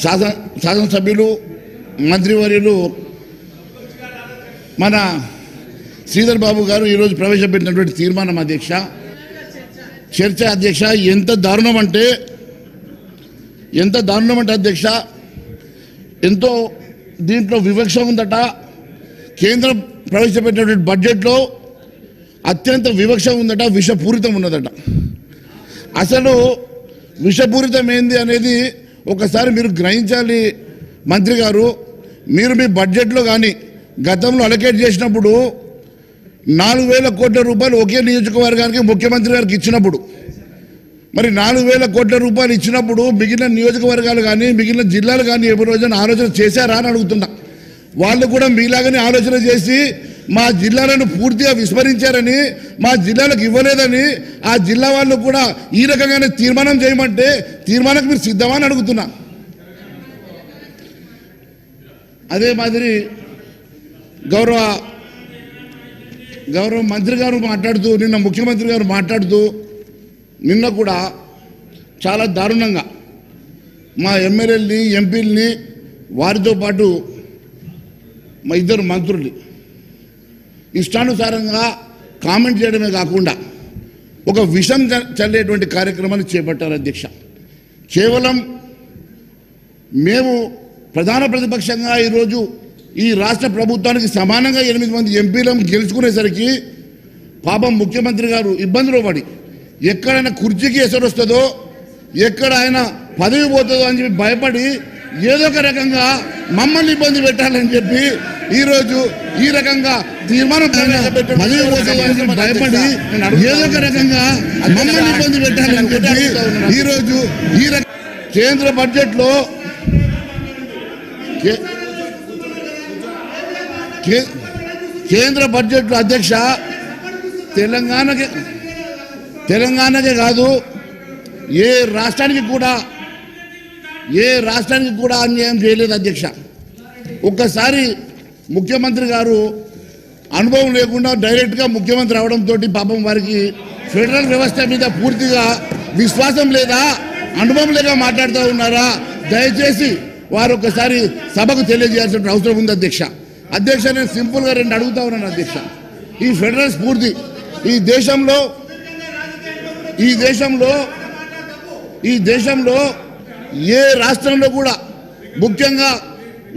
శాసనసభ్యులు మంత్రివర్యులు మన శ్రీధర్ బాబు గారు ఈరోజు ప్రవేశపెట్టినటువంటి తీర్మానం అధ్యక్ష, చర్చ అధ్యక్ష, ఎంత దారుణం అంటే అధ్యక్ష, ఎంతో దీంట్లో వివక్ష ఉందట. కేంద్రం ప్రవేశపెట్టినటువంటి బడ్జెట్లో అత్యంత వివక్ష ఉందట, విషపూరితం ఉన్నదట. అసలు విషపూరితం ఏంది అనేది ఒకసారి మీరు గ్రహించాలి మంత్రి గారు. మీరు మీ బడ్జెట్లో కానీ గతంలో అలొకేట్ చేసినప్పుడు 4,000 కోట్ల రూపాయలు ఒకే నియోజకవర్గానికి ముఖ్యమంత్రి గారికి ఇచ్చినప్పుడు, మరి 4,000 కోట్ల రూపాయలు ఇచ్చినప్పుడు మిగిలిన నియోజకవర్గాలు కానీ మిగిలిన జిల్లాలు కానీ ఏ రోజున ఆలోచన చేశారా అని అడుగుతున్నా. వాళ్ళు కూడా మీలాగానే ఆలోచన చేసి మా జిల్లాలను పూర్తిగా విస్మరించారని, మా జిల్లాలకు ఇవ్వలేదని ఆ జిల్లా వాళ్ళు కూడా ఈ రకంగానే తీర్మానం చేయమంటే తీర్మానానికి మీరు సిద్ధమా అని అడుగుతున్నా. అదే మాదిరి గౌరవ మంత్రి గారు మాట్లాడుతూ, నిన్న ముఖ్యమంత్రి గారు మాట్లాడుతూ నిన్న కూడా చాలా దారుణంగా మా ఎమ్మెల్యేలని ఎంపీలని వారితో పాటు మా ఇద్దరు మంత్రుల్ని ఇష్టానుసారంగా కామెంట్ చేయడమే కాకుండా ఒక విషం చల్లేటువంటి కార్యక్రమాన్ని చేపట్టారు అధ్యక్ష. కేవలం మేము ప్రధాన ప్రతిపక్షంగా ఈరోజు ఈ రాష్ట్ర ప్రభుత్వానికి సమానంగా 8 మంది ఎంపీలను గెలుచుకునేసరికి పాపం ముఖ్యమంత్రి గారు ఇబ్బందులు పడి ఎక్కడైనా కుర్చీకి ఎసరు వస్తుందో, ఎక్కడ ఆయన పదవి పోతుందో అని చెప్పి భయపడి ఏదో ఒక రకంగా మమ్మల్ని ఇబ్బంది పెట్టాలని చెప్పి ఈరోజు ఈ రకంగా తీర్మానం భయపడి ఏదో ఒక రకంగా మమ్మల్ని ఇబ్బంది పెట్టాలని చెప్పి ఈరోజు ఈ కేంద్ర బడ్జెట్లో అధ్యక్ష తెలంగాణకే కాదు ఏ రాష్ట్రానికి కూడా అన్యాయం చేయలేదు అధ్యక్ష. ఒక్కసారి ముఖ్యమంత్రి గారు అనుభవం లేకుండా డైరెక్ట్గా ముఖ్యమంత్రి అవడంతో పాపం వారికి ఫెడరల్ వ్యవస్థ మీద పూర్తిగా విశ్వాసం లేదా, అనుభవం లేక మాట్లాడుతూ ఉన్నారా? దయచేసి వారు ఒకసారి సభకు తెలియజేయాల్సిన అవసరం ఉంది అధ్యక్ష. నేను సింపుల్గా 2 అడుగుతా ఉన్నాను అధ్యక్ష. ఈ ఫెడరల్ స్ఫూర్తి ఈ దేశంలో ఏ రాష్ట్రంలో కూడా, ముఖ్యంగా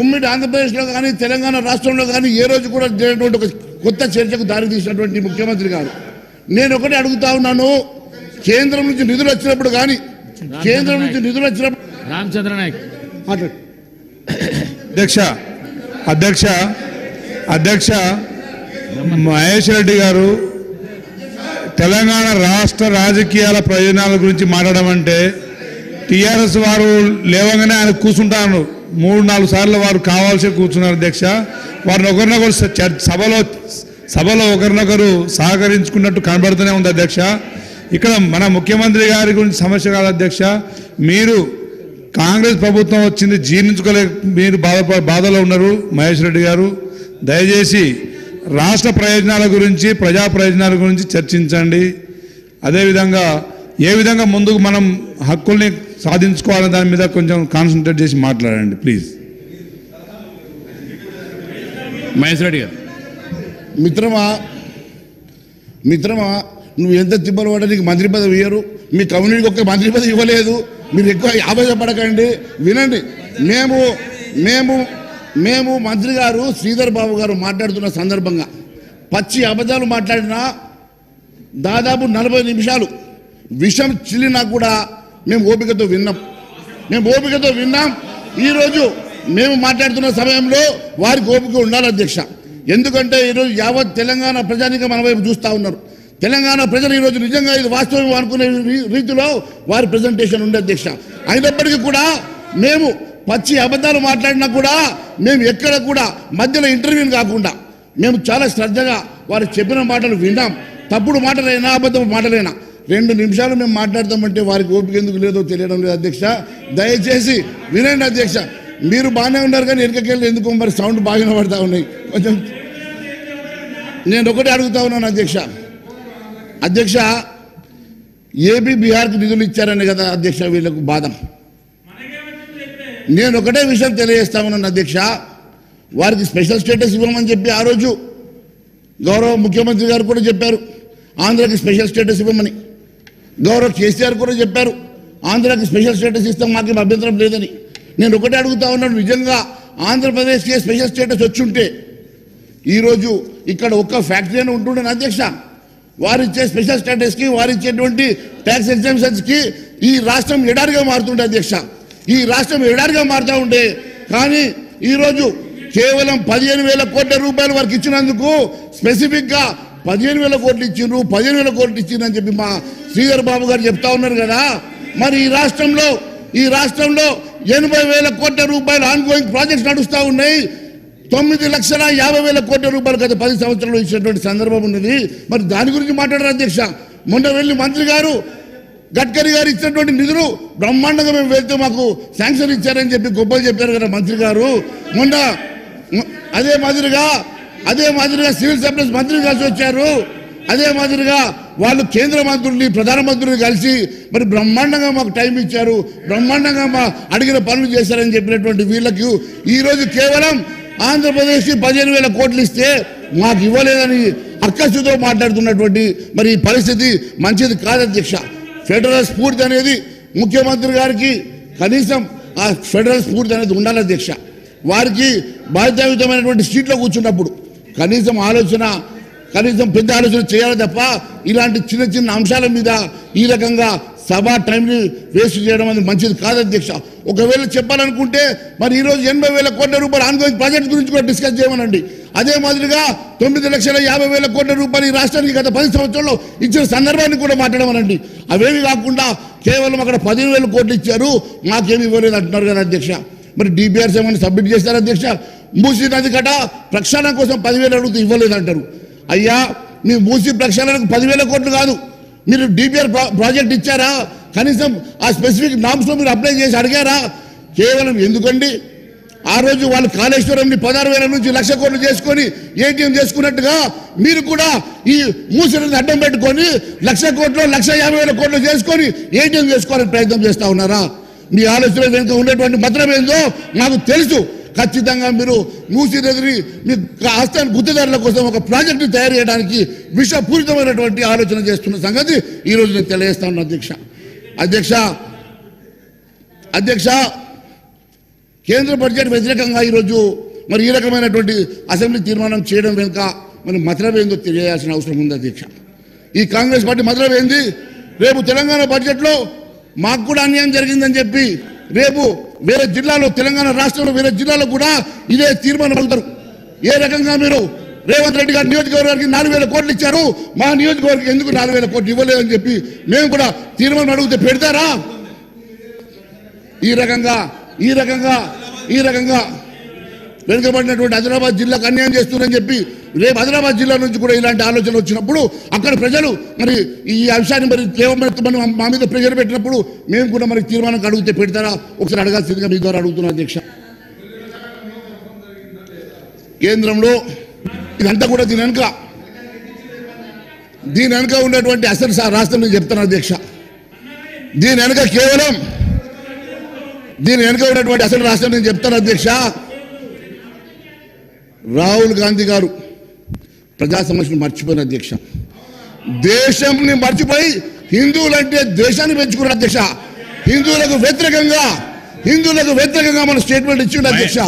ఉమ్మడి ఆంధ్రప్రదేశ్లో కానీ తెలంగాణ రాష్ట్రంలో కానీ ఏ రోజు కూడా జరిగినటువంటి ఒక కొత్త చర్చకు దారితీసినటువంటి ముఖ్యమంత్రి గారు. నేను ఒకటే అడుగుతా ఉన్నాను, కేంద్రం నుంచి నిధులు వచ్చినప్పుడు కానీ రామచంద్ర నాయక్ అధ్యక్ష మహేష్ రెడ్డి గారు తెలంగాణ రాష్ట్ర రాజకీయాల ప్రయోజనాల గురించి మాట్లాడడం అంటే టీఆర్ఎస్ వారు లేవగానే ఆయన కూర్చుంటారు. 3-4 సార్లు వారు కావాల్సి కూర్చున్నారు అధ్యక్ష. వారిని ఒకరినొకరు సభలో ఒకరినొకరు సహకరించుకున్నట్టు కనబడుతూనే ఉంది అధ్యక్ష. ఇక్కడ మన ముఖ్యమంత్రి గారి గురించి సమస్య కాదు అధ్యక్ష. మీరు కాంగ్రెస్ ప్రభుత్వం వచ్చింది జీర్ణించుకోలేక మీరు బాధలో ఉన్నారు మహేష్ రెడ్డి గారు. దయచేసి రాష్ట్ర ప్రయోజనాల గురించి, ప్రజా ప్రయోజనాల గురించి చర్చించండి. అదేవిధంగా ఏ విధంగా ముందుకు మనం హక్కుల్ని సాధించుకోవాలనే దాని మీద కొంచెం కాన్సన్ట్రేట్ చేసి మాట్లాడండి ప్లీజ్. మహేష్ రెడ్డి గారు. మిత్రమా నువ్వు ఎంత తిప్పలు పడ్డా నీకు మంత్రి పదవి ఇయ్యరు. మీ కమ్యూనిటీకి ఒక్క మంత్రి పదవి ఇవ్వలేదు. మీరు ఎక్కువ ఆవేశపడకండి, వినండి. మేము మంత్రి గారు శ్రీధర్ బాబు గారు మాట్లాడుతున్న సందర్భంగా పచ్చి అబద్ధాలు మాట్లాడినా దాదాపు 40 నిమిషాలు విషం చిల్లినా కూడా మేము ఓపికతో విన్నాం. ఈరోజు మేము మాట్లాడుతున్న సమయంలో వారికి ఓపిక ఉండాలి అధ్యక్ష. ఎందుకంటే ఈరోజు యావత్ తెలంగాణ ప్రజానిక మన వైపు చూస్తూ ఉన్నారు. తెలంగాణ ప్రజలు ఈరోజు నిజంగా ఇది వాస్తవం అనుకునే రీతిలో వారి ప్రజెంటేషన్ ఉండే అధ్యక్ష. అయినప్పటికీ కూడా మేము పచ్చి అబద్ధాలు మాట్లాడినా కూడా మేము ఎక్కడ కూడా మధ్యలో ఇంటర్వ్యూని కాకుండా మేము చాలా శ్రద్ధగా వారు చెప్పిన మాటలు విన్నాం. తప్పుడు మాటలైనా అబద్ధం మాటలైనా 2 నిమిషాలు మేము మాట్లాడతామంటే వారికి ఓపిక ఎందుకు లేదో తెలియడం లేదు అధ్యక్ష. దయచేసి వినండి అధ్యక్ష. మీరు బాగానే ఉన్నారు కానీ వెనకకెళ్ళి ఎందుకు మరి సౌండ్ బాగానే పడతా ఉన్నాయి కొంచెం. నేను ఒకటి అడుగుతా ఉన్నాను అధ్యక్ష. ఏపీ బీహార్కి నిధులు ఇచ్చారని కదా అధ్యక్ష వీళ్ళకు బాధ. నేను ఒకటే విషయం తెలియజేస్తా ఉన్నాను అధ్యక్ష, వారికి స్పెషల్ స్టేటస్ ఇవ్వమని చెప్పి ఆ రోజు గౌరవ ముఖ్యమంత్రి గారు కూడా చెప్పారు, ఆంధ్రాకి స్పెషల్ స్టేటస్ ఇవ్వమని. గౌరవ కేసీఆర్ కూడా చెప్పారు, ఆంధ్రాకి స్పెషల్ స్టేటస్ ఇస్తాం, మాకేం అభ్యంతరం లేదని. నేను ఒకటే అడుగుతా ఉన్నాను, నిజంగా ఆంధ్రప్రదేశ్కి స్పెషల్ స్టేటస్ వచ్చి ఉంటే ఈరోజు ఇక్కడ ఒక్క ఫ్యాక్టరీ అని ఉంటుండే అధ్యక్ష. వారిచ్చే స్పెషల్ స్టేటస్కి, వారిచ్చేటువంటి ట్యాక్స్ ఎగ్జామ్షన్స్కి ఈ రాష్ట్రం ఎడారిగా మారుతుండే అధ్యక్ష. ఈ రాష్ట్రం ఎడారిగా మారుతూ ఉండే. కానీ ఈరోజు కేవలం 15,000 కోట్ల రూపాయలు వారికి ఇచ్చినందుకు స్పెసిఫిక్గా 15,000 కోట్లు ఇచ్చిండ్రు, 15,000 కోట్లు ఇచ్చిండ్రు అని చెప్పి మా శ్రీధర్ బాబు గారు చెప్తా ఉన్నారు కదా. మరి ఈ రాష్ట్రంలో 80,000 కోట్ల రూపాయలు ఆన్గోయింగ్ ప్రాజెక్ట్స్ నడుస్తూ ఉన్నాయి. 9,50,000 కోట్ల రూపాయలు గత 10 సంవత్సరాలు ఇచ్చినటువంటి సందర్భం ఉన్నది. మరి దాని గురించి మాట్లాడారు అధ్యక్ష. మొన్న వెళ్ళి మంత్రి గారు గడ్కరీ గారు ఇచ్చినటువంటి నిధులు బ్రహ్మాండంగా మేము వెళ్తే మాకు శాంక్షన్ ఇచ్చారని చెప్పి గొప్పలు చెప్పారు కదా మంత్రి గారు. మొన్న అదే మాదిరిగా సివిల్ సప్లైస్ మంత్రి కలిసి వచ్చారు. అదే మాదిరిగా వాళ్ళు కేంద్ర మంత్రుల్ని, ప్రధానమంత్రిని కలిసి మరి బ్రహ్మాండంగా మాకు టైం ఇచ్చారు, బ్రహ్మాండంగా మా అడిగిన పనులు చేశారని చెప్పినటువంటి వీళ్ళకి ఈరోజు కేవలం ఆంధ్రప్రదేశ్కి 15,000 కోట్లు ఇస్తే మాకు ఇవ్వలేదని అక్కసుతో మాట్లాడుతున్నటువంటి మరి ఈ పరిస్థితి మంచిది కాదు అధ్యక్ష. ఫెడరల్ స్ఫూర్తి అనేది ముఖ్యమంత్రి గారికి కనీసం ఆ ఫెడరల్ స్ఫూర్తి అనేది ఉండాలి అధ్యక్ష. వారికి బాధ్యతాయుతమైనటువంటి సీట్లో కూర్చున్నప్పుడు కనీసం పెద్ద ఆలోచన చేయాలి తప్ప ఇలాంటి చిన్న చిన్న అంశాల మీద ఈ రకంగా సభా టైంని వేస్ట్ చేయడం అనేది మంచిది కాదు అధ్యక్ష. ఒకవేళ చెప్పాలనుకుంటే మరి ఈరోజు 80,000 కోట్ల రూపాయలు ఆన్గోయింగ్ ప్రాజెక్ట్ గురించి కూడా డిస్కస్ చేయమనండి. అదే మాదిరిగా 9,50,000 కోట్ల రూపాయలు ఈ రాష్ట్రానికి గత 10 సంవత్సరాల్లో ఇచ్చిన సందర్భాన్ని కూడా మాట్లాడమనండి. అవేమి కాకుండా కేవలం అక్కడ 15,000 కోట్లు ఇచ్చారు, మాకేమి ఇవ్వలేదు అంటున్నారు కదా అధ్యక్ష. మరి డిపిఆర్స్ ఏమైనా సబ్మిట్ చేస్తారు అధ్యక్ష? మూసీ నది కట ప్రక్షాళన కోసం 10,000 అడుగుతూ ఇవ్వలేదు అంటారు. అయ్యా, మీ మూసీ ప్రక్షాళనకు 10,000 కోట్లు కాదు, మీరు డిపిఆర్ ప్రాజెక్ట్ ఇచ్చారా? కనీసం ఆ స్పెసిఫిక్ నామ్స్లో మీరు అప్లై చేసి అడిగారా? కేవలం ఎందుకండి ఆ రోజు వాళ్ళు కాళేశ్వరంని 16,000 నుంచి 1,00,000 కోట్లు చేసుకొని ఏటీఎం చేసుకున్నట్టుగా మీరు కూడా ఈ మూసిని అడ్డం పెట్టుకొని 1,00,000 కోట్లు 1,50,000 కోట్లు చేసుకొని ఏటీఎం చేసుకోవాలని ప్రయత్నం చేస్తూ ఉన్నారా? మీ ఆలోచన వెనుక ఉండేటువంటి మతలం ఏందో నాకు తెలుసు. ఖచ్చితంగా మీరు మూసీ నదిని మీ ఆస్థాన గుర్తుదారుల కోసం ఒక ప్రాజెక్టు తయారు చేయడానికి విషపూరితమైనటువంటి ఆలోచన చేస్తున్న సంగతి ఈరోజు నేను తెలియజేస్తాను అధ్యక్ష. కేంద్ర బడ్జెట్ వ్యతిరేకంగా ఈరోజు మరి ఈ రకమైనటువంటి అసెంబ్లీ తీర్మానం చేయడం వెనుక మరి మతలం ఏందో తెలియాల్సిన అవసరం ఉంది అధ్యక్ష. ఈ కాంగ్రెస్ పార్టీ మతలం ఏంది? రేపు తెలంగాణ బడ్జెట్లో మాకు కూడా అన్యాయం జరిగిందని చెప్పి రేపు వేరే జిల్లాలో, తెలంగాణ రాష్ట్రంలో వేరే జిల్లాలో కూడా ఇదే తీర్మానం అడుగుతారు. ఏ రకంగా మీరు రేవంత్ రెడ్డి గారి నియోజకవర్గానికి 4,000 కోట్లు ఇచ్చారు, మా నియోజకవర్గం ఎందుకు 4,000 కోట్లు ఇవ్వలేదని చెప్పి మేము కూడా తీర్మానం అడిగితే పెడతారా? ఈ రకంగా వెనుకబడినటువంటి ఆదిలాబాద్ జిల్లాకు అన్యాయం చేస్తున్నారని చెప్పి రేపు ఆదిలాబాద్ జిల్లా నుంచి కూడా ఇలాంటి ఆలోచన వచ్చినప్పుడు అక్కడ ప్రజలు మరి ఈ అంశాన్ని మరి మా మీద ప్రెజర్ పెట్టినప్పుడు మేము కూడా మరి తీర్మానం అడిగితే పెడతారా? ఒకసారి అడగాల్సిందిగా మీ ద్వారా అడుగుతున్నాను అధ్యక్ష. కేంద్రంలో ఇదంతా కూడా దీని వెనుక ఉన్నటువంటి అసలు రాష్ట్రం నేను చెప్తాను అధ్యక్ష. దీని వెనుక ఉన్నటువంటి అసలు రాష్ట్రం నేను చెప్తాను అధ్యక్ష. రాహుల్ గాంధీ గారు ప్రజా సమస్యను మర్చిపోయిన అధ్యక్ష. దేశంని మర్చిపోయి హిందువులంటే దేశాన్ని పెంచుకున్న అధ్యక్ష. హిందువులకు వ్యతిరేకంగా మన స్టేట్మెంట్ ఇచ్చిండు అధ్యక్ష.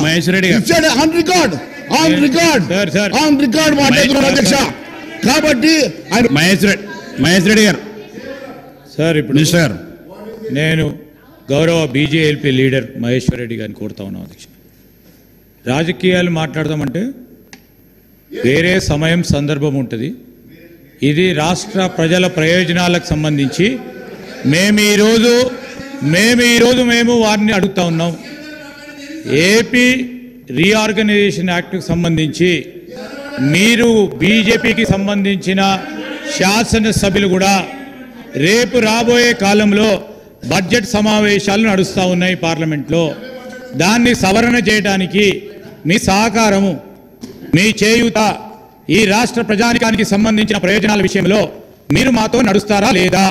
ఇచ్చాడు ఆన్ రికార్డ్ మాట్లాడుతున్నారు అధ్యక్ష. కాబట్టి మహేష్ రెడ్డి గారు సార్, ఇప్పుడు మినిస్టర్ గారు, నేను గౌరవ బీజేపీ లీడర్ మహేశ్వర్ రెడ్డి గారిని కోరుతా ఉన్నాను అధ్యక్ష. రాజకీయాలు మాట్లాడదామంటే వేరే సమయం సందర్భం ఉంటుంది. ఇది రాష్ట్ర ప్రజల ప్రయోజనాలకు సంబంధించి మేము ఈరోజు వారిని అడుగుతా ఉన్నాం. ఏపీ రీఆర్గనైజేషన్ యాక్ట్కి సంబంధించి మీరు బీజేపీకి సంబంధించిన శాసనసభ్యులు కూడా రేపు రాబోయే కాలంలో బడ్జెట్ సమావేశాలు నడుస్తూ ఉన్నాయి పార్లమెంట్లో. దాన్ని సవరణ చేయడానికి మీ సహకారము, మీ చేయూత, ఈ రాష్ట్ర ప్రజానికానికి సంబంధించిన ప్రయోజనాల విషయంలో మీరు మాతో నడుస్తారా లేదా?